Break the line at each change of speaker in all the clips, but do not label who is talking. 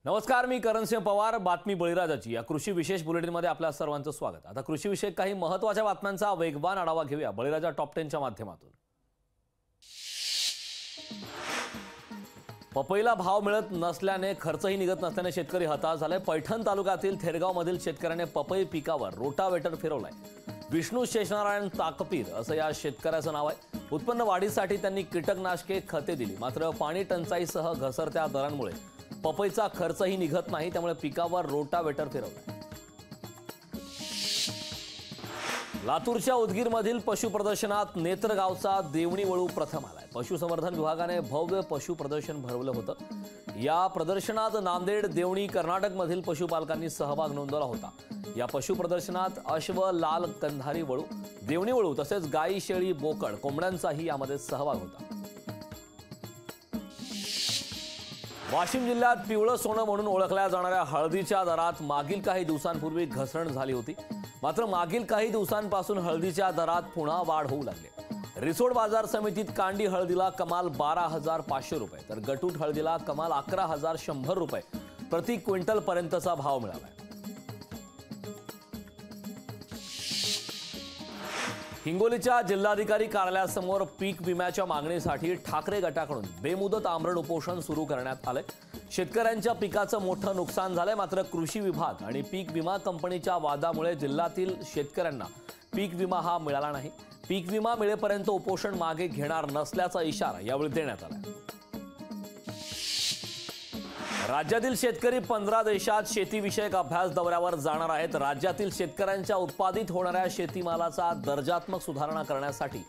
नमस्कार, मी करणसिंह पवार. बातमी बळीराजाची या कृषी विशेष बुलेटिनमध्ये आपल्या सर्वांचं स्वागत. आता कृषी विषयक काही महत्त्वाच्या बातम्यांचा वेगवान आढावा घेऊया बळीराजा टॉप 10च्या माध्यमातून. पपईला भाव मिळत नसल्याने खर्चही निघत नसल्याने शेतकरी हताश झाले. पैठण तालुक्यातील थेरगावमधील शेतकऱ्याने पपई पिकावर रोटावेटर फिरवलाय. विष्णू शेषनारायण ताकपीर असं या शेतकऱ्याचं नाव आहे. उत्पन्न वाढीसाठी त्यांनी कीटकनाशके खते दिली, मात्र पाणी टंचाईसह घसरत्या दरांमुळे पपईचा खर्चही निघत नाही, त्यामुळे पिकावर रोटावेटर फिरवलाय. लातूरच्या उदगीरमधील पशु प्रदर्शनात नेत्रगावचा देवणी वळू प्रथम आलाय. पशुसंवर्धन विभागाने भव्य पशु प्रदर्शन भरवलं होतं. या प्रदर्शनात नांदेड, देवणी, कर्नाटकमधील पशुपालकांनी सहभाग नोंदवला होता. या पशु प्रदर्शनात अश्व, लाल कंधारी वळू, देवणी वळू तसेच गाई, शेळी, बोकड, कोंबड्यांचाही यामध्ये सहभाग होता. वाशिम जिल्ह्यात पिवळं सोनं म्हणून ओळखल्या जाणाऱ्या हळदीच्या दरात मागील काही दिवसांपूर्वी घसरण झाली होती. मात्र मागील काही दिवसांपासून हळदीच्या दरात पुन्हा वाढ होऊ लागली. रिसोड बाजार समितीत कांडी हळदीला कमाल 12,500 रुपये तर गटूट हळदीला कमाल 11,100 रुपये प्रति क्विंटल पर्यंतचा भाव मिळाला. हिंगोलीच्या जिल्हाधिकारी कार्यालयासमोर पीक विम्याच्या मागणीसाठी ठाकरे गटाकडून बेमुदत आमरण उपोषण सुरू करण्यात आले. शेतकऱ्यांच्या पिकाचं मोठं नुकसान झालंय, मात्र कृषी विभाग आणि पीक विमा कंपनीच्या वादामुळे जिल्ह्यातील शेतकऱ्यांना पीक विमा हा मिळाला नाही. पीक विमा मिळेपर्यंत उपोषण मागे घेणार नसल्याचा इशारा यावेळी देण्यात आला. राज्यातील शेतकरी 15 देशात शेतीविषयक अभ्यास दौऱ्यावर जाणार आहेत. राज्यातील शेतकऱ्यांच्या उत्पादित होणाऱ्या शेतीमालाचा दर्जात्मक सुधारणा करण्यासाठी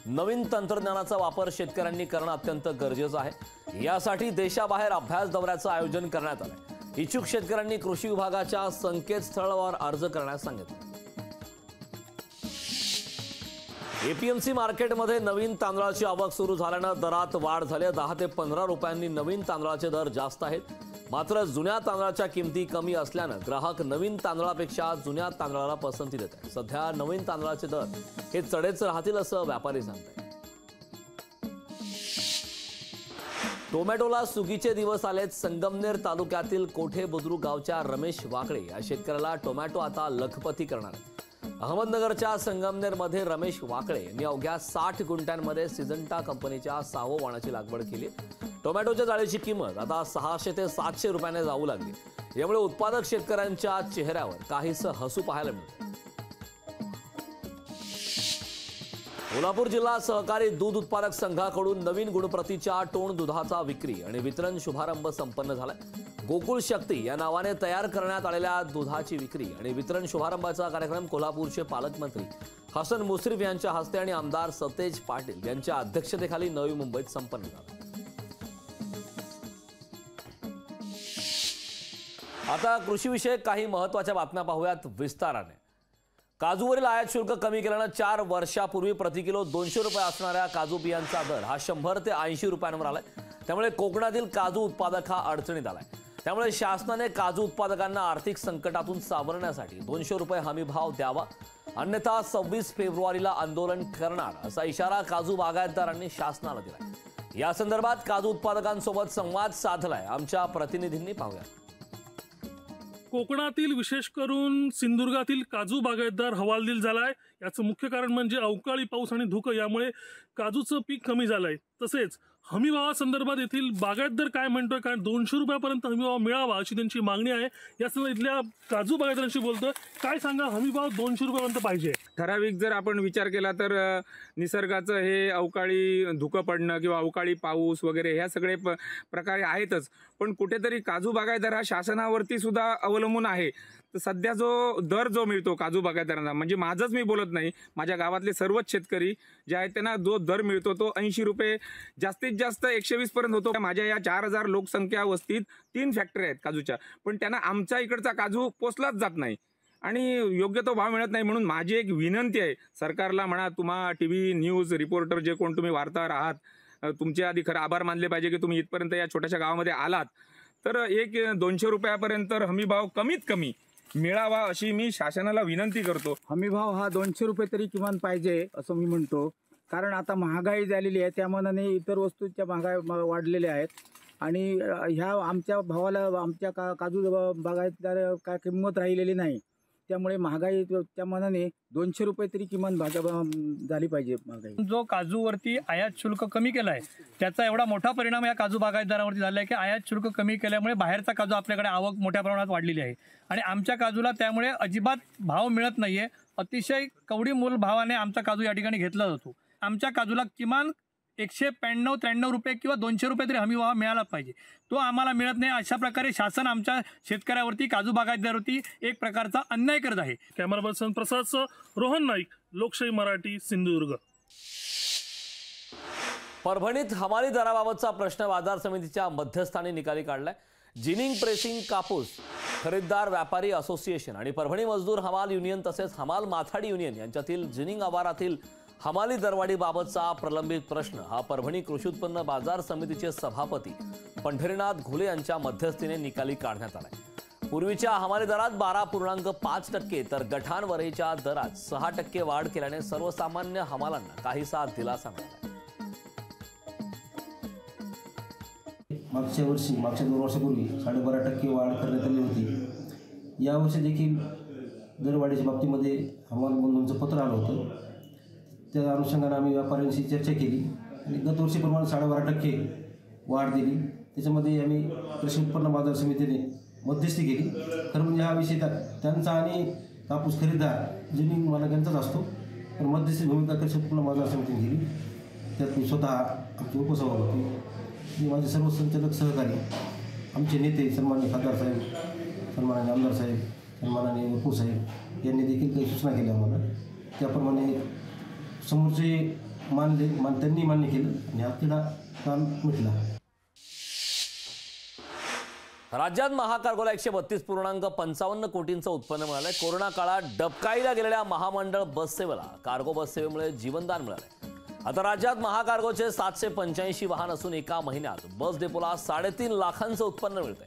नवीन तंत्रज्ञानाचा वापर शेतकऱ्यांनी करणं अत्यंत गरजेचं आहे. यासाठी देशाबाहेर अभ्यास दौऱ्याचं आयोजन करण्यात आलंय. इच्छुक शेतकऱ्यांनी कृषी विभागाच्या संकेतस्थळावर अर्ज करण्यास सांगितलं. एपीएमसी मार्केटमध्ये नवीन तांदळाची आवक सुरू झाल्यानं दरात वाढ झाली. 10 ते 15 रुपयांनी नवीन तांदळाचे दर जास्त आहेत. मात्र जुन्या तांदळाच्या किमती कमी असल्यानं ग्राहक नवीन तांदळापेक्षा जुन्या तांदळाला पसंती देत आहेत. सध्या नवीन तांदळाचे दर हे चढेच राहतील असं व्यापारी सांगतात. टोमॅटोला सुगीचे दिवस आलेत. संगमनेर तालुक्यातील कोठे बुद्रुक गावच्या रमेश वाकळे या शेतकऱ्याला टोमॅटो आता लखपती करणार आहे. अहमदनगरच्या संगमनेरमध्ये रमेश वाकळे यांनी अवघ्या 60 गुंठ्यांमध्ये सिजंटा कंपनीच्या 6व्या वाणाची लागवड केली. टोमॅटोच्या जाळीची किंमत आता 600 ते 700 रुपयाने जाऊ लागली. यामुळे उत्पादक शेतकऱ्यांच्या चेहऱ्यावर काहीसं हसू पाहायला मिळतं. कोल्हापूर जिल्हा सहकारी दूध उत्पादक संघाकडून नवीन गुणप्रतीच्या टोण दुधाचा विक्री आणि वितरण शुभारंभ संपन्न झालाय. गोकुळ शक्ती या नावाने तयार करण्यात आलेल्या दुधाची विक्री आणि वितरण शुभारंभाचा कार्यक्रम कोल्हापूरचे पालकमंत्री हसन मुश्रीफ यांच्या हस्ते आणि आमदार सतेज पाटील यांच्या अध्यक्षतेखाली नवी मुंबईत संपन्न झाला. आता कृषीविषयक काही महत्त्वाच्या बातम्या पाहूयात विस्ताराने. काजूवरील आयात शुल्क कमी केल्यानं 4 वर्षापूर्वी प्रति किलो 200 रुपये असणाऱ्या काजू बियांचा दर हा 100 ते 80 रुपयांवर आलाय. त्यामुळे कोकणातील काजू उत्पादक हा अडचणीत आलाय. त्यामुळे शासनाने काजू उत्पादकांना आर्थिक संकटातून सावरण्यासाठी 200 रुपये हमी भाव द्यावा, अन्यथा 26 फेब्रुवारीला आंदोलन करणार असा इशारा काजू बागायतदारांनी शासनाला दिलाय. या संदर्भात काजू उत्पादकांसोबत संवाद साधलाय आमच्या प्रतिनिधींनी. पाहूया.
कोकणातील विशेष करून सिंधुदुर्गातील काजू बागायतदार हवालदिल झालाय. याचं मुख्य कारण म्हणजे अवकाळी पाऊस आणि धुकं यामुळे काजूचं पीक कमी झालंय. तसेच हमीभावासंदर्भात येथील बागायतदार काय म्हणतोय, कारण 200 रुपयापर्यंत हमीभाव मिळावा अशी त्यांची मागणी आहे. या संदर्भात इथल्या काजू बागायतदारांशी बोलतोय. काय सांगा, हमीभाव 200 रुपयापर्यंत पाहिजे?
ठराविक जर आपण विचार केला तर निसर्गाचं हे अवकाळी धुकं पडणं किंवा अवकाळी पाऊस वगैरे ह्या सगळे प्रकारे आहेतच, पण कुठेतरी काजू बागायतदार हा शासनावरती सुद्धा अवलंबून आहे. तर सध्या जो मिळतो काजू बागायतदारांना, म्हणजे माझंच मी बोलत नाही, माझ्या गावातले सर्वच शेतकरी जे आहेत त्यांना जो दर मिळतो तो 80 रुपये, जास्तीत जास्त 120 पर्यंत होतो. माझ्या या 4000 लोकसंख्या वस्तीत 3 फॅक्टरी आहेत काजूच्या, पण त्यांना आमच्या इकडचा काजू पोचलाच जात नाही आणि योग्य तो भाव मिळत नाही. म्हणून माझी एक विनंती आहे सरकारला, म्हणा तुम्हा टीव्ही न्यूज रिपोर्टर जे कोण तुम्ही वार्ताहर आहात, तुमचे आधी खरं आभार मानले पाहिजे की तुम्ही इथपर्यंत या छोट्याशा गावामध्ये आलात. तर एक 200 रुपयापर्यंत हमीभाव कमीत कमी मिळावा अशी मी शासनाला विनंती करतो.
हमीभाव हा 200 रुपये तरी किमान पाहिजे असं मी म्हणतो. कारण आता महागाई झालेली आहे, त्या मानाने इतर वस्तूंच्या महागाई वाढलेल्या आहेत. आणि ह्या आमच्या भावाला आमच्या काजू बागायतदार काय किंमत राहिलेली नाही. त्यामुळे महागाई त्या मनाने 200 रुपये तरी किमान झाली पाहिजे महागाई.
जो काजूवरती आयात शुल्क कमी केला आहे त्याचा एवढा मोठा परिणाम या काजू बागायतदारावरती झाला आहे की आयात शुल्क कमी केल्यामुळे बाहेरचा काजू आपल्याकडे आवक मोठ्या प्रमाणात वाढलेली आहे आणि आमच्या काजूला त्यामुळे अजिबात भाव मिळत नाही आहे. अतिशय कवडी मोल भावाने आमचा काजू या ठिकाणी घेतला जातो. आमच्या काजूला किमान 193-93 रुपये किंवा 200 रुपये तरी हमी भाव मिळाला पाहिजे. तो आम्हाला मिळत नाही. अशा प्रकारे शासन आमच्या शेतकऱ्यावरती काजू बागायतदारावरती एक प्रकारचा अन्याय करत आहे.
कॅमेरा पर्सन प्रसाद रोहन नाईक, लोकशाही मराठी, सिंधुदुर्ग.
परभणीत हमाली दराबाबतचा प्रश्न बाजार समितीच्या मध्यस्थानी निकाली काढलाय. जिनिंग प्रेसिंग कापूस खरेदीदार व्यापारी असोसिएशन आणि परभणी मजदूर हमाल युनियन तसेच हमाल माथाडी युनियन यांच्यातील जिनिंग आवारातील हमाली दरवाढीबाबतचा प्रलंबित प्रश्न हा परभणी कृषी उत्पन्न बाजार समितीचे सभापती पंढरीनाथ घुले यांच्या मध्यस्थीने निकाली काढण्यात आलाय. पूर्वीच्या हमाली दरात 12.5% तर गठांवरीच्या दरात 6% वाढ केल्याने सर्वसामान्य हमालांना काहीसा दिलासा मिळाला.
मागच्या 2 वर्षापूर्वी 12.5% वाढ करण्यात आली होती. यावर्षी देखील दरवाढीच्या बाबतीमध्ये हमाल बंधूंचं पत्र आलं होतं. त्या अनुषंगाने आम्ही व्यापाऱ्यांशी चर्चा केली आणि गतवर्षीप्रमाणे 12.5% वाढ दिली. त्याच्यामध्ये आम्ही कृषी उत्पन्न बाजार समितीने मध्यस्थी केली. खरं म्हणजे हा विषय त्यांचा आणि कापूस खरेदीदार जिनिंग मालक यांचाच असतो, पण मध्यस्थी भूमिका कृषी उत्पन्न बाजार समितीने केली. त्यात मी स्वतः आमचे उपसभापती, मी माझे सर्व संचालक सहकारी, आमचे नेते सन्माननीय खासदार साहेब, सन्माननीय आमदार साहेब, सन्माननीय वपूर साहेब यांनी देखील काही सूचना केल्या आम्हाला. त्याप्रमाणे समोरचे त्यांनी मान्य केलं आणि हा तिढा काल मिटला.
राज्यात महाकार्गोला 132.55 कोटींचं उत्पन्न मिळालंय. कोरोना काळात डबकाईला गेलेल्या महामंडळ बस सेवेला कार्गो बस सेवेमुळे जीवनदान मिळालंय. आता राज्यात महाकार्गोचे 785 वाहन असून एका महिन्यात बस डेपोला 3.5 लाखांचं उत्पन्न मिळतंय.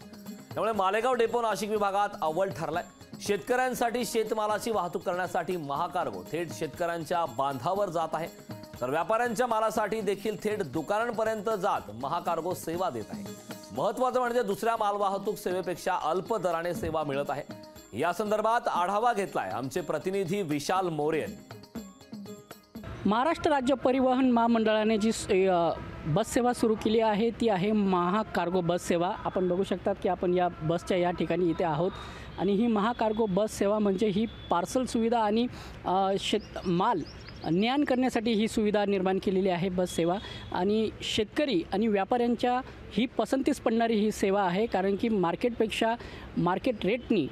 त्यामुळे मालेगाव डेपो नाशिक विभागात अव्वल ठरलाय. शेतकऱ्यांसाठी शेतमालाची वाहतूक करण्यासाठी महाकार्गो थेट शेतकऱ्यांच्या बांधावर जात आहे, तर व्यापाऱ्यांच्या मालासाठी देखील थेट दुकानांपर्यंत जात महाकार्गो सेवा देत आहे. महत्त्वाचं म्हणजे दुसऱ्या मालवाहतूक सेवेपेक्षा अल्प दराने सेवा मिळत आहे. या संदर्भात आढावा घेतलाय आमचे प्रतिनिधी विशाल मोरे यांनी.
महाराष्ट्र राज्य परिवहन महामंडळाने जी बस सेवा सुरू केली आहे ती आहे महाकार्गो बस सेवा. आपण बघू शकतात की आपण या बसच्या या ठिकाणी इथे आहोत आणि ही महाकार्गो बस सेवा म्हणजे ही पार्सल सुविधा आणि माल ने-आण करण्यासाठी ही सुविधा निर्माण केलेली आहे बस सेवा. आणि शेतकरी आणि व्यापाऱ्यांच्या ही पसंतीस पडणारी ही सेवा आहे, कारण की मार्केटपेक्षा मार्केट रेटनी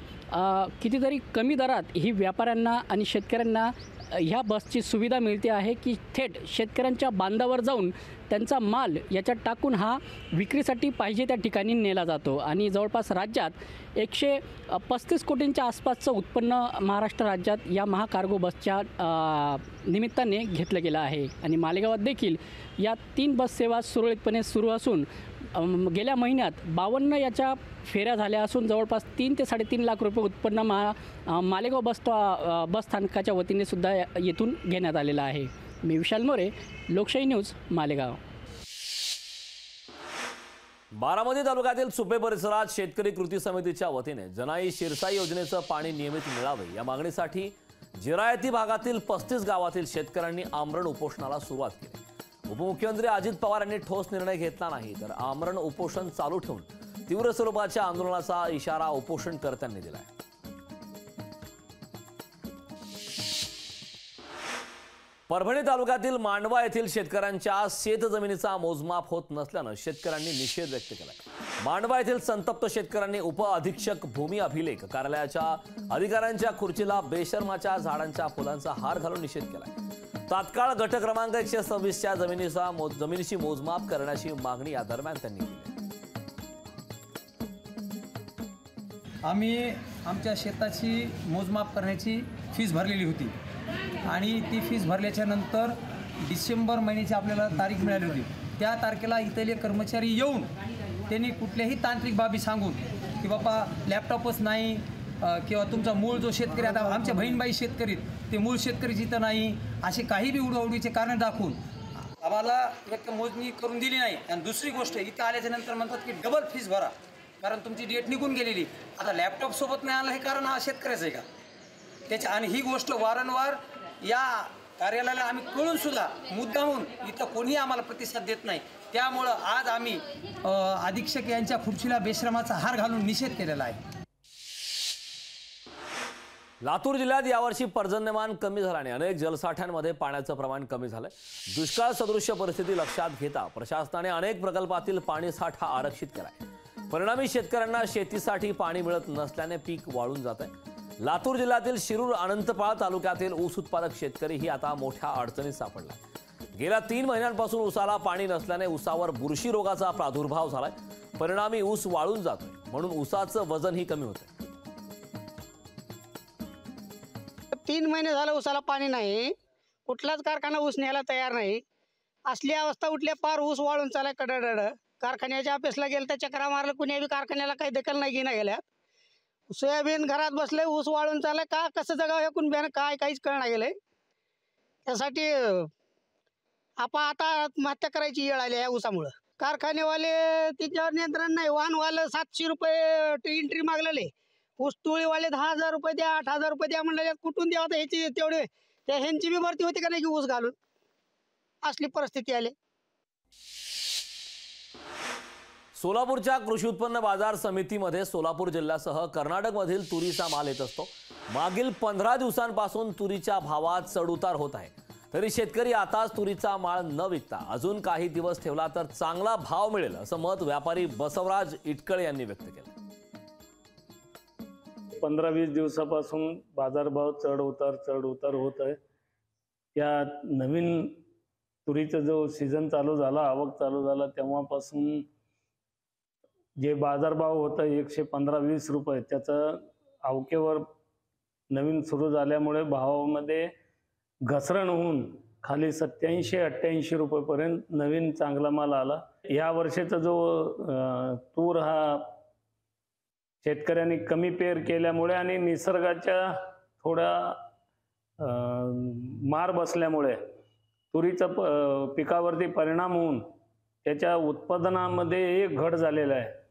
कितीतरी कमी दरात ही व्यापाऱ्यांना आणि शेतकऱ्यांना ह्या बसची सुविधा मिळते आहे की थेट शेतकऱ्यांच्या बांधावर जाऊन त्यांचा माल याच्यात टाकून हा विक्रीसाठी पाहिजे त्या ठिकाणी नेला जातो. आणि जवळपास राज्यात 135 कोटींच्या आसपासचं उत्पन्न महाराष्ट्र राज्यात या महाकार्गो बसच्या निमित्ताने घेतलं गेलं आहे. आणि मालेगावात देखील या 3 बस सेवा सुरळीतपणे सुरू असून गेल्या महिन्यात 52 याच्या फेऱ्या झाल्या असून जवळपास 3 ते 3.5 लाख रुपये उत्पन्न मालेगाव बस स्थानकाच्या वतीने सुद्धा येथून घेण्यात आलेलं आहे. मी विशाल मोरे, लोकशाही न्यूज, मालेगाव.
बारामती तालुक्यातील सुपे परिसरात शेतकरी कृती समितीच्या वतीने जनाई शिरसाई योजनेचं पाणी नियमित मिळावे या मागणीसाठी जिरायती भागातील 35 गावातील शेतकऱ्यांनी आमरण उपोषणाला सुरुवात केली. उपमुख्यमंत्री अजित पवार यांनी ठोस निर्णय घेतला नाही तर आमरण उपोषण चालू ठेवून तीव्र स्वरूपाच्या आंदोलनाचा इशारा उपोषणकर्त्यांनी दिलाय. परभणी तालुक्यातील मांडवा येथील शेतकऱ्यांच्या शेतजमिनीचा मोजमाप होत नसल्यानं शेतकऱ्यांनी निषेध व्यक्त केलाय. मांडवा येथील संतप्त शेतकऱ्यांनी उपअधीक्षक भूमी अभिलेख कार्यालयाच्या अधिकाऱ्यांच्या खुर्चीला बेशर्माच्या झाडांच्या फुलांचा हार घालून निषेध केलाय. तात्काळ गट क्रमांक 126च्या जमिनीची मोजमाप करण्याची मागणी या दरम्यान त्यांनी केली.
आम्ही आमच्या शेताची मोजमाप करण्याची फीस भरलेली होती आणि ती फीस भरल्याच्या नंतर डिसेंबर महिन्याची आपल्याला तारीख मिळाली होती. त्या तारखेला इथले कर्मचारी येऊन त्यांनी कुठल्याही तांत्रिक बाबी सांगून की बाबा लॅपटॉपच नाही किंवा तुमचा मूळ जो शेतकरी, आता आमच्या बहीणबाई शेतकरी ते मूळ शेतकरी जिथं नाही, असे काही बी उडवाउडीचे कारण दाखवून आम्हाला एक मोजणी करून दिली नाही. आणि दुसरी गोष्ट, इथं आल्याच्या नंतर म्हणतात की डबल फीस भरा, कारण तुमची डेट निघून गेलेली. आता लॅपटॉप सोबत नाही आलं हे कारण हा शेतकऱ्याचं आहे का त्याच्या? आणि ही गोष्ट वारंवार या कार्यालयाला आम्ही कळून सुद्धा मुद्दामून इथं कोणीही आम्हाला प्रतिसाद देत नाही. त्यामुळं आज आम्ही अधीक्षक यांच्या खुर्चीला बेशरमाचा हार घालून निषेध केलेला आहे.
लातूर जिल्ह्यात यावर्षी पर्जन्यमान कमी झाल्याने अनेक जलसाठ्यांमध्ये पाण्याचं प्रमाण कमी झालंय. दुष्काळ सदृश्य परिस्थिती लक्षात घेता प्रशासनाने अनेक प्रकल्पातील पाणी साठा आरक्षित केलाय. परिणामी शेतकऱ्यांना शेतीसाठी पाणी मिळत नसल्याने पीक वाळून जात आहे. लातूर जिल्ह्यातील शिरूर अनंतपाळ तालुक्यातील ऊस उत्पादक शेतकरीही आता मोठ्या अडचणीत सापडला. गेल्या 3 महिन्यांपासून ऊसाला पाणी नसल्याने ऊसावर बुरशी रोगाचा प्रादुर्भाव झालाय. परिणामी ऊस वाळून जातोय, म्हणून ऊसाचं वजनही कमी होतंय.
3 महिने झालं ऊसाला पाणी नाही, कुठलाच कारखाना ऊस न्यायला तयार नाही. असली अवस्था उठल्या, पार ऊस वाळून चालाय कडड. कारखान्याच्या ऑफिसला गेलं तर चक्रा मारलं, कुणी बी कारखान्याला काही दखल नाही घेणं गेल्या. सोयाबीन घरात बसले, ऊस वाळून चालाय. का कसं जगावं हे कुण बियाणं काहीच कळणार गेलंय. त्यासाठी आपण आता आत्महत्या करायची वेळ आली या ऊसामुळं. कारखानेवाले त्याच्यावर नियंत्रण नाही. वाहनवाले 700 रुपये एंट्री मागलेले, ऊस टोळीवाले 10,000 रुपये द्या, 8,000 रुपये द्या म्हणले. कुठून द्यावं तर ह्याची तेवढे त्या ह्यांची बी भरती होती का नाही की ऊस घालून? असली परिस्थिती आली.
सोलापूरच्या कृषी उत्पन्न बाजार समितीमध्ये सोलापूर जिल्ह्यासह कर्नाटकमधील तुरीचा माल येत असतो. मागील 15 दिवसांपासून तुरीच्या भावात चढउतार होत आहे. तरी शेतकरी आताच तुरीचा माल न विकता अजून काही दिवस ठेवला तर चांगला भाव मिळेल, असं मत व्यापारी बसवराज इटकळे यांनी व्यक्त केलं.
15-20 दिवसापासून बाजारभाव चढ उतार होत आहे. या नवीन तुरीचा जो सीझन चालू झाला, आवक चालू झाला, तेव्हापासून जे बाजारभाव होता 115-120 रुपये, त्याचं आवकेवर नवीन सुरू झाल्यामुळे भावामध्ये घसरण होऊन खाली 87-88 रुपयेपर्यंत नवीन चांगला माल आला. या वर्षीचा जो तूर हा शेतकऱ्यांनी कमी पेर केल्यामुळे आणि निसर्गाच्या थोडा मार बसल्यामुळे तुरीचा पिकावरती परिणाम होऊन त्याच्या उत्पादनामध्ये एक घट झालेला आहे.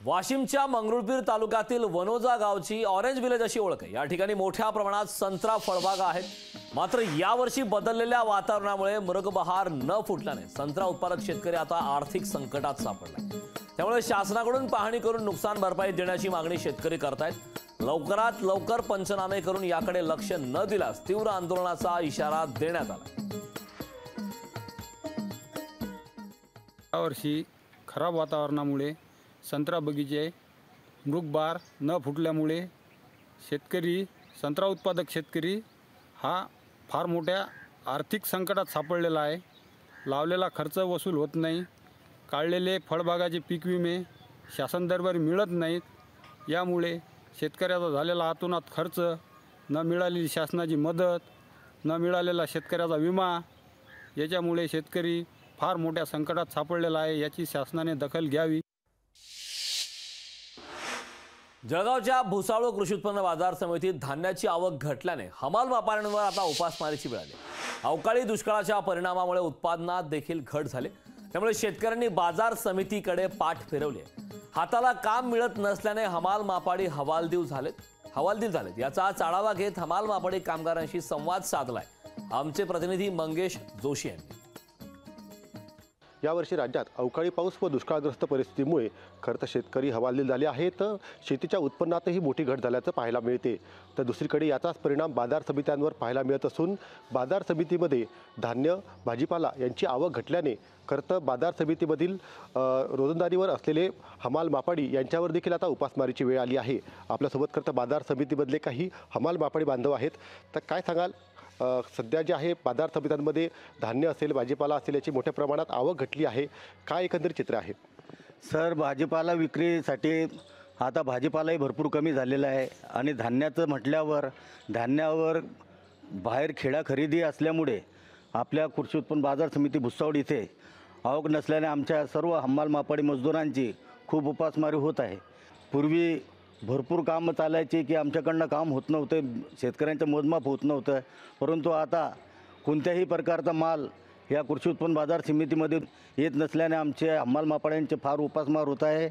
वाशिमच्या मंगरुळपीर तालुक्यातील वनोजा गावची ऑरेंज विलेज अशी ओळख आहे. या ठिकाणी मोठ्या प्रमाणात संत्रा फळबागा आहेत. मात्र यावर्षी बदललेल्या वातावरणामुळे मृगबहार न फुटल्याने संत्रा उत्पादक शेतकरी आता आर्थिक संकटात सापडलाय. त्यामुळे शासनाकडून पाहणी करून नुकसान भरपाई देण्याची मागणी शेतकरी करतायत. लवकरात लवकर पंचनामे करून याकडे लक्ष न दिल्यास तीव्र आंदोलनाचा इशारा देण्यात आला.
यावर्षी खराब वातावरणामुळे संत्रा बगीचे मृगबहार न फुटल्यामुळे शेतकरी, संत्रा उत्पादक शेतकरी हा फार मोठ्या आर्थिक संकटात सापडलेला आहे. लावलेला खर्च वसूल होत नाही, काढलेले फळबागाचे पीक विमे शासन दरबारी मिळत नाहीत. यामुळे शेतकऱ्याचा झालेला अतोनात खर्च, न मिळालेली शासनाची मदत, न मिळालेला शेतकऱ्याचा विमा, याच्यामुळे शेतकरी फार मोठ्या संकटात सापडलेला आहे. याची शासनाने दखल घ्यावी.
जळगावच्या भुसावळ कृषी उत्पन्न बाजार समितीत धान्याची आवक घटल्याने हमाल व्यापाऱ्यांवर आता उपासमारीची वेळ आली. अवकाळी दुष्काळाच्या परिणामामुळे उत्पादनात देखील घट झाली. त्यामुळे शेतकऱ्यांनी बाजार समितीकडे पाठ फिरवली. हाताला काम मिळत नसल्याने हमाल मापाडी हवालदिल झालेत. याचा आढावा घेत हमाल मापाडी कामगारांशी संवाद साधलाय आमचे प्रतिनिधी मंगेश जोशी यांनी.
यावर्षी राज्यात अवकाळी पाऊस व दुष्काळग्रस्त परिस्थितीमुळे खरं तर शेतकरी हवालदिल झाले आहेत. शेतीच्या उत्पन्नातही मोठी घट झाल्याचं पाहायला मिळते. तर दुसरीकडे याचाच परिणाम बाजार समित्यांवर पाहायला मिळत असून बाजार समितीमध्ये धान्य, भाजीपाला यांची आवक घटल्याने खरं तर बाजार समितीमधील रोजंदारीवर असलेले हमाल मापाडी यांच्यावर देखील आता उपासमारीची वेळ आली आहे. आपल्यासोबत खरं तर बाजार समितीमधले काही हमाल मापाडी बांधव आहेत. तर काय सांगाल, सध्या जे आहे बाजार समित्यांमध्ये धान्य असेल, भाजीपाला असेल, याची मोठ्या प्रमाणात आवक घटली आहे. काय एकंदरीत चित्र आहे?
सर, भाजीपाला विक्रीसाठी आता भाजीपालाही भरपूर कमी झालेला आहे आणि धान्याचं म्हटल्यावर धान्यावर बाहेर खेडा खरेदी असल्यामुळे आपल्या कृषी उत्पन्न बाजार समिती भुसावळ इथे आवक नसल्याने आमच्या सर्व हमाल मापाडी मजदुरांची खूप उपासमारी होत आहे. पूर्वी भरपूर कामं चालायची की आमच्याकडनं काम होत नव्हतं, शेतकऱ्यांचं मोजमाप होत नव्हतं. परंतु आता कोणत्याही प्रकारचा माल या कृषी उत्पन्न बाजार समितीमध्ये येत नसल्याने आमचे हमाल मापाड्यांचे फार उपासमार होत आहे.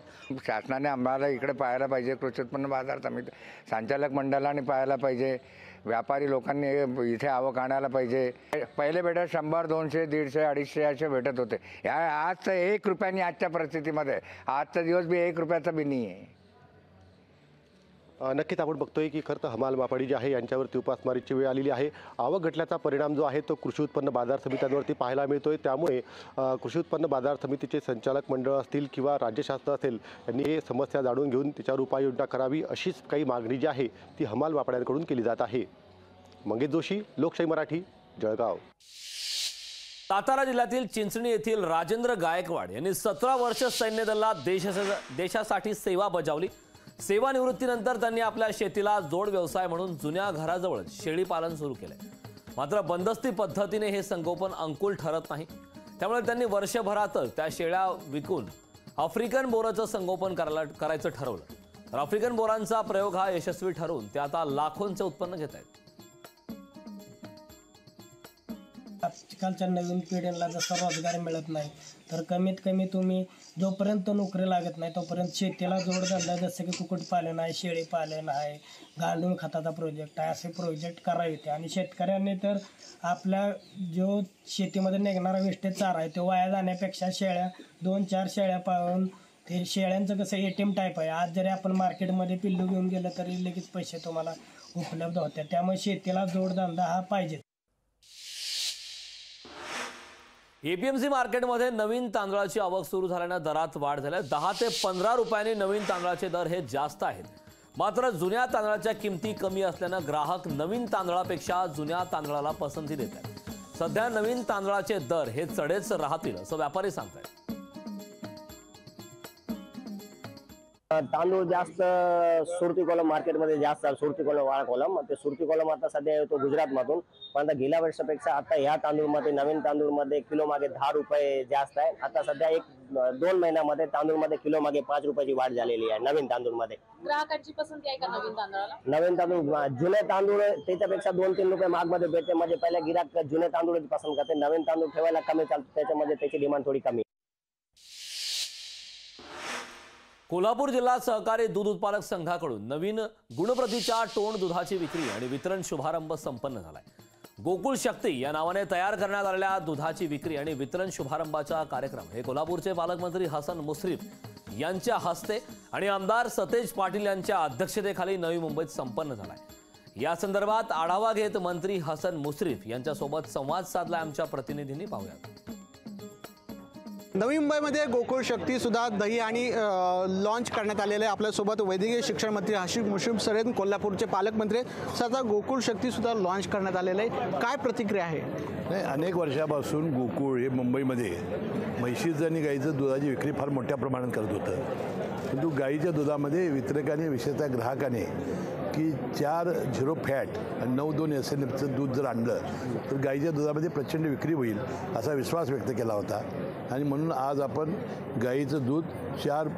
शासनाने आम्हाला इकडे पाहायला पाहिजे, कृषी उत्पन्न बाजार समिती संचालक मंडळाने पाहायला पाहिजे, व्यापारी लोकांनी इथे आवक आणायला पाहिजे. पहिले भेटत 100, 200, 150, 250 असे भेटत होते. आज तर 1 रुपयानी आजच्या परिस्थितीमध्ये आजचा दिवस बी 1 रुपयाचा बी नाही आहे.
नक्कीच आपण बघतोय की खरं तर हमाल मापाडी जे आहे यांच्यावरती उपासमारीची वेळ आलेली आहे. आवक घटल्याचा परिणाम जो आहे तो कृषी उत्पन्न बाजार समित्यांवरती पाहायला मिळतोय. त्यामुळे कृषी उत्पन्न बाजार समितीचे संचालक मंडळ असतील किंवा राज्य शासन असेल यांनी ही समस्या जाणून घेऊन त्याच्यावर उपाययोजना करावी अशीच काही मागणी जी आहे ती हमाल मापाड्यांकडून केली जात आहे. मंगेश जोशी, लोकशाही मराठी, जळगाव.
सातारा जिल्ह्यातील चिंचणी येथील राजेंद्र गायकवाड यांनी 17 वर्ष सैन्य दलात देशासाठी सेवा बजावली. सेवानिवृत्तीनंतर त्यांनी आपल्या शेतीला जोड व्यवसाय म्हणून जुन्या घराजवळ शेळी पालन सुरू केले. मात्र बंदस्ती पद्धतीने हे संगोपन अंकुल ठरत नाही. त्यामुळे त्यांनी वर्षभरातच त्या शेळ्या विकून आफ्रिकन बोराचं संगोपन करायचं ठरवलं. तर आफ्रिकन बोरांचा प्रयोग हा यशस्वी ठरून ते आता लाखोंचे उत्पन्न घेत आहेत.
आजकालच्या नवीन पिढीला जसं रोजगार मिळत नाही तर कमीत कमी तुम्ही जोपर्यंत नोकरी लागत नाही तोपर्यंत शेतीला जोडधंदा जसं की कुक्कुटपालन आहे, शेळीपालन आहे, गांडूळ खताचा प्रोजेक्ट आहे, असे प्रोजेक्ट करावे. आणि शेतकऱ्यांनी तर आपल्या जो शेतीमध्ये निघणारा वेस्टेज चारा आहे तो वाया जाण्यापेक्षा शेळ्या 2-4 शेळ्या पाळून ते शेळ्यांचं कसं ATM टाईप आहे. आज जरी आपण मार्केटमध्ये पिल्लू घेऊन गेलं तरी लगेच पैसे तुम्हाला उपलब्ध होते. त्यामुळे शेतीला जोडधंदा हा पाहिजे.
APMC मार्केटमध्ये नवीन तांदळाची आवक सुरू झाल्याने दरात वाढ झाली. 10 ते 15 रुपयांनी नवीन तांदळाचे दर हे जास्त आहेत. मात्र जुन्या तांदळाच्या किमती कमी असल्याने ग्राहक नवीन तांदळापेक्षा जुन्या तांदळाला पसंती देत आहेत. सध्या नवीन तांदळाचे दर हे चढेच राहतील असं व्यापारी सांगतायत.
तांदूळ जास्त सुरती कॉलम मार्केटमध्ये जास्त सुरती कॉलम, वाळा कॉलम. ते सुरती कॉलम आता सध्या येतो गुजरातमधून. पण आता गेल्या वर्षापेक्षा आता ह्या तांदूळमध्ये नवीन तांदूळमध्ये किलो मागे 10 रुपये जास्त आहे. आता सध्या 1-2 महिन्यामध्ये तांदूळमध्ये किलो मागे 5 रुपयाची वाढ झालेली आहे नवीन तांदूळमध्ये.
ग्राहकांची पसंती आहे का नवीन तांदळाला?
नवीन तांदूळ, जुने तांदूळ त्याच्यापेक्षा 2-3 रुपये महागमध्ये भेटते. म्हणजे पहिल्या गिराक जुने तांदूळ पसंत करते, नवीन तांदूळ ठेवायला कमी चालतं, त्याच्यामध्ये त्याची डिमांड थोडी कमी.
कोल्हापूर जिल्हा सहकारी दूध उत्पादक संघाकडून नवीन गुणप्रतीच्या टोण दुधाची विक्री आणि वितरण शुभारंभ संपन्न झालाय. गोकुळ शक्ती या नावाने तयार करण्यात आलेल्या दुधाची विक्री आणि वितरण शुभारंभाचा कार्यक्रम हे कोल्हापूरचे पालकमंत्री हसन मुश्रीफ यांच्या हस्ते आणि आमदार सतेज पाटील यांच्या अध्यक्षतेखाली नवी मुंबईत संपन्न झालाय. या संदर्भात आढावा घेत मंत्री हसन मुश्रीफ यांच्यासोबत संवाद साधला आमच्या प्रतिनिधींनी. पाहूया.
नवी मुंबईमध्ये गोकुळ शक्ती सुद्धा दही आणि लॉन्च करण्यात आलेलं आहे. आपल्यासोबत वैद्यकीय शिक्षण मंत्री हसन मुश्रीफ सर आहेत, कोल्हापूरचे पालकमंत्री. सध्या गोकुळ शक्ती सुद्धा लॉन्च करण्यात आलेलं आहे. काय प्रतिक्रिया आहे?
नाही, अनेक वर्षापासून गोकुळ हे मुंबईमध्ये म्हैशीचं आणि गाईचं दुधाची विक्री फार मोठ्या प्रमाणात करत होतं. परंतु गाईच्या दुधामध्ये वितरकाने, विशेषतः ग्राहकाने की 4 फॅट आणि 9-2 SNFचं दूध जर आणलं तर गाईच्या दुधामध्ये प्रचंड विक्री होईल असा विश्वास व्यक्त केला होता. आणि म्हणून आज आपण गाईचं दूध 4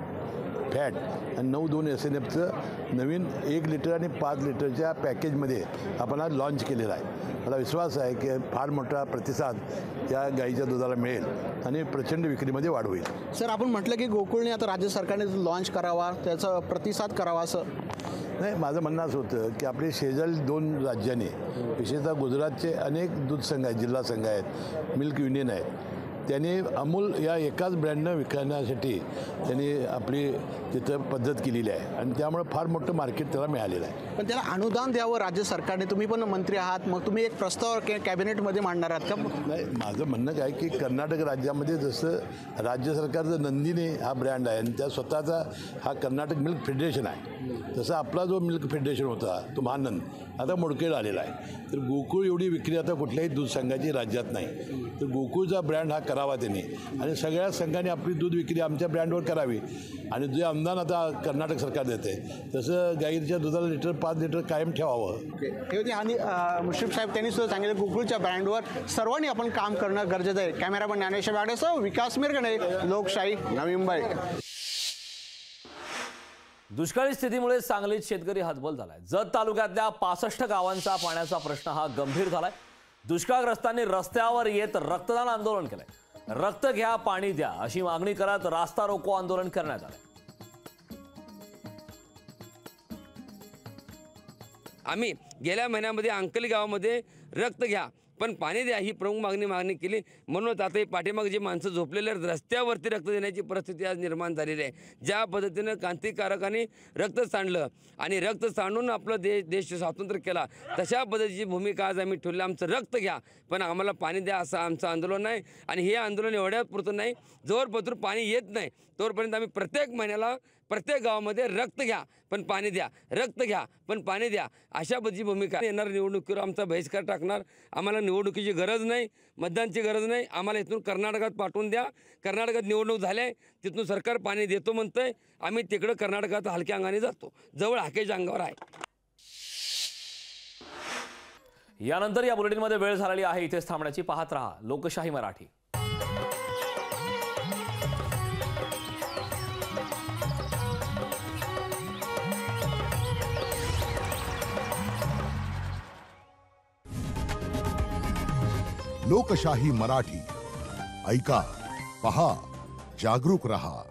फॅट आणि 9-2 SNFचं नवीन 1 लिटर आणि 5 लिटरच्या पॅकेजमध्ये आपण आज लॉन्च केलेलं आहे. मला विश्वास आहे की फार मोठा प्रतिसाद या गाईच्या दुधाला मिळेल आणि प्रचंड विक्रीमध्ये वाढ होईल.
सर, आपण म्हटलं की गोकुळने आता राज्य सरकारने लॉन्च करावा, त्याचा प्रतिसाद करावा असं.
नाही, माझं म्हणणं असं होतं की आपले शेजारी 2 राज्यांनी, विशेषतः गुजरातचे अनेक दूध संघ आहेत, जिल्हा संघ आहेत, मिल्क युनियन आहेत, त्यांनी अमूल या एकाच ब्रँडनं विकण्यासाठी त्यांनी आपली तिथं पद्धत केलेली आहे आणि त्यामुळे फार मोठं मार्केट त्याला मिळालेलं आहे.
पण त्याला अनुदान द्यावं राज्य सरकारने. तुम्ही पण मंत्री आहात, मग तुम्ही एक प्रस्ताव कॅबिनेटमध्ये मांडणार आहात का?
नाही, माझं म्हणणं काय की कर्नाटक राज्यामध्ये जसं राज्य सरकारचं नंदिनी हा ब्रँड आहे आणि त्या स्वतःचा हा कर्नाटक मिल्क फेडरेशन आहे, तसं आपला जो मिल्क फेडरेशन होता तो महानंद आता मोडकेड आलेला आहे. तर गोकुळ एवढी विक्री आता कुठल्याही दूध संघाची राज्यात नाही. तर गोकुळचा ब्रँड हा करावा त्यांनी आणि सगळ्या संघाने आपली दूध विक्री आमच्या ब्रँडवर करावी. आणि जे अनुदान आता कर्नाटक सरकार देते तसं गाईच्या दुधाला 5 लिटर कायम ठेवावं.
हे होते. आणि मुश्रीफ साहेब त्यांनी सुद्धा सांगितलं गोकुळच्या ब्रँडवर सर्वांनी आपण काम करणं गरजेचं आहे. कॅमेरामन ज्ञानेश्वर वाडेसह विकास मिरगणे, लोकशाही, नवी मुंबई.
दुष्काळी स्थितीमुळे सांगलीत शेतकरी हतबल झालाय. जत तालुक्यातल्या 65 गावांचा पाण्याचा प्रश्न हा गंभीर झालाय. दुष्काळग्रस्तांनी रस्त्यावर येत रक्तदान आंदोलन केलंय. रक्त घ्या पाणी द्या अशी मागणी करत रास्ता रोको आंदोलन करण्यात आलं.
आम्ही गेल्या महिन्यामध्ये अंकली गावामध्ये रक्त घ्या पण पाणी द्या ही प्रमुख मागणी केली. म्हणूनच आता ही पाठीमागे जी माणसं झोपलेले रस्त्यावरती रक्त देण्याची परिस्थिती आज निर्माण झालेली आहे. ज्या पद्धतीनं क्रांतिकारकांनी रक्त सांडलं आणि रक्त सांडून आपलं देश स्वातंत्र्य केला तशा पद्धतीची भूमिका आज आम्ही ठेवली. आमचं रक्त घ्या पण आम्हाला पाणी द्या असं आमचं आंदोलन आहे. आणि हे आंदोलन एवढ्यापुरतं नाही, जोरपत्र पाणी येत नाही तोपर्यंत आम्ही प्रत्येक महिन्याला प्रत्येक गावामध्ये रक्त घ्या पण पाणी द्या, रक्त घ्या पण पाणी द्या अशा पद्धतीची भूमिका. येणाऱ्या निवडणुकीवर आमचा बहिष्कार टाकणार. आम्हाला निवडणुकीची गरज नाही, मतदानची गरज नाही. आम्हाला इथून कर्नाटकात पाठवून द्या. कर्नाटकात निवडणूक झाल्या आहे, तिथून सरकार पाणी देतो म्हणतंय. आम्ही तिकडं कर्नाटकात हलक्या अंगाने जातो, जवळ हाकेच्या अंगावर आहे.
यानंतर या बुलेटिनमध्ये वेळ झालेली आहे इथेच थांबण्याची. पाहत रहा लोकशाही मराठी.
लोकशाही मराठी ऐका, पहा, जागरूक रहा.